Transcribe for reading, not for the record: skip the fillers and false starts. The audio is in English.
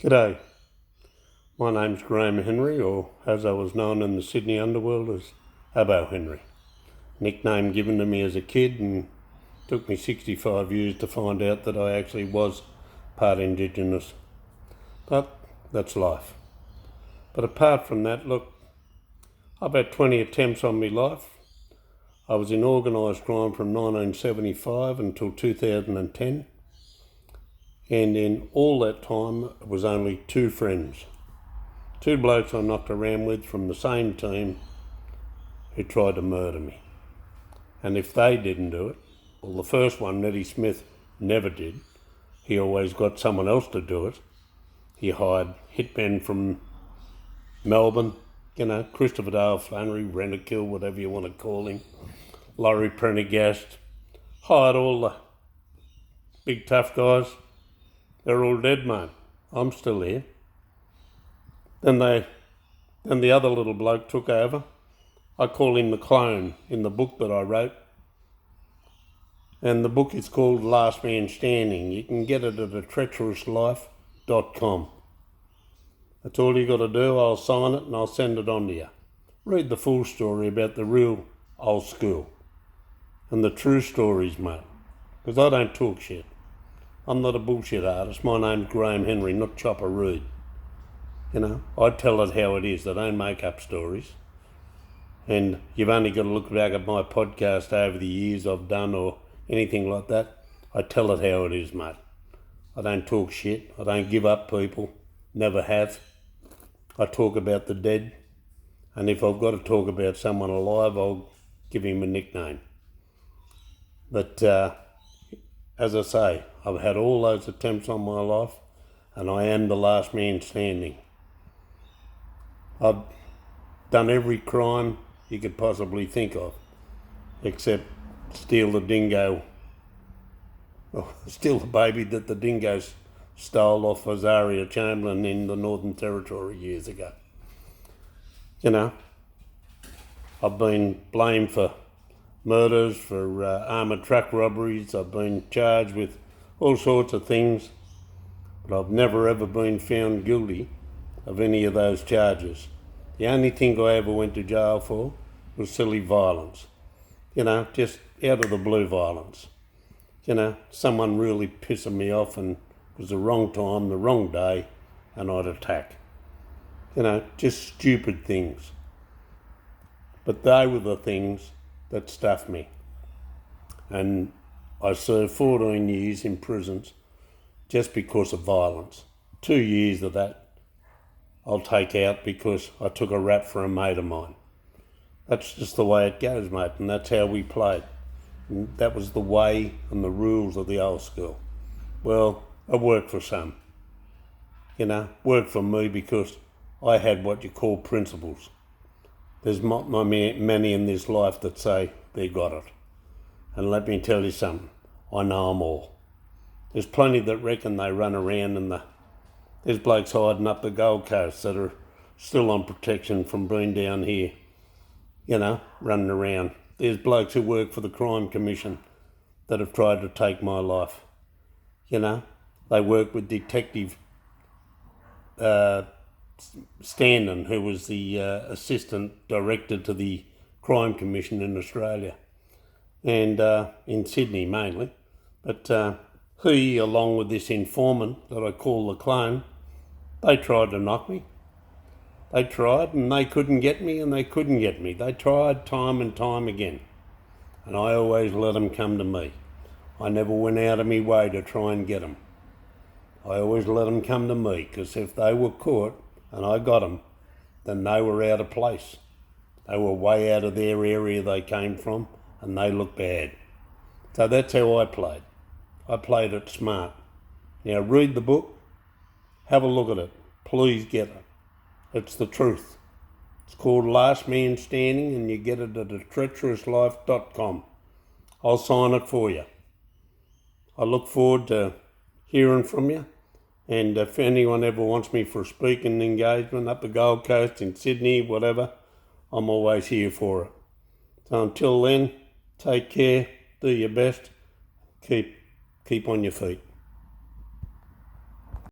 G'day, my name's Graham Henry, or as I was known in the Sydney underworld as Abbo Henry. Nickname given to me as a kid, and took me 65 years to find out that I actually was part Indigenous. But that's life. But apart from that, look, I've had 20 attempts on my life. I was in organised crime from 1975 until 2010. And in all that time, it was only two friends. Two blokes I knocked around with from the same team who tried to murder me. And if they didn't do it, well, the first one, Eddie Smith, never did. He always got someone else to do it. He hired hitmen from Melbourne, Christopher Dale Flannery, Rentakill, whatever you want to call him, Laurie Prendergast, hired all the big tough guys. They're all dead, mate. I'm still here. Then the other little bloke took over. I call him the clone in the book that I wrote. And the book is called Last Man Standing. You can get it at atreacherouslife.com. That's all you got to do. I'll sign it and I'll send it on to you. Read the full story about the real old school and the true stories, mate. Because I don't talk shit. I'm not a bullshit artist. My name's Graham Henry, not Chopper Reed. I tell it how it is. I don't make up stories. And you've only got to look back at my podcast over the years I've done or anything like that. I tell it how it is, mate. I don't talk shit. I don't give up people. Never have. I talk about the dead. And if I've got to talk about someone alive, I'll give him a nickname. But as I say, I've had all those attempts on my life, and I am the last man standing. I've done every crime you could possibly think of, except steal the baby that the dingoes stole off Azaria Chamberlain in the Northern Territory years ago. I've been blamed for murders, for armoured truck robberies. I've been charged with all sorts of things, but I've never ever been found guilty of any of those charges. The only thing I ever went to jail for was silly violence. Just out of the blue violence. Someone really pissing me off and it was the wrong time, the wrong day, and I'd attack. Just stupid things. But they were the things that stuffed me. And I served 14 years in prisons just because of violence. 2 years of that I'll take out because I took a rap for a mate of mine. That's just the way it goes, mate, and that's how we played. And that was the way and the rules of the old school. Well, it worked for some. Worked for me because I had what you call principles. There's not many in this life that say they got it. And let me tell you something, I know them all. There's plenty that reckon they run around and there's blokes hiding up the Gold Coast that are still on protection from being down here, running around. There's blokes who work for the Crime Commission that have tried to take my life. They work with Detective Standen, who was the Assistant Director to the Crime Commission in Australia. And in Sydney mainly, but he, along with this informant that I call the clone, they tried to knock me. They tried and they couldn't get me and they couldn't get me. They tried time and time again, and I always let them come to me. I never went out of my way to try and get them. I always let them come to me, because if they were caught and I got them, then they were out of place. They were way out of their area they came from, and they look bad. So that's how I played. I played it smart. Now read the book, have a look at it. Please get it. It's the truth. It's called Last Man Standing, and you get it at atreacherouslife.com. I'll sign it for you. I look forward to hearing from you, and if anyone ever wants me for a speaking engagement up the Gold Coast, in Sydney, whatever, I'm always here for it. So until then, take care, do your best, keep on your feet.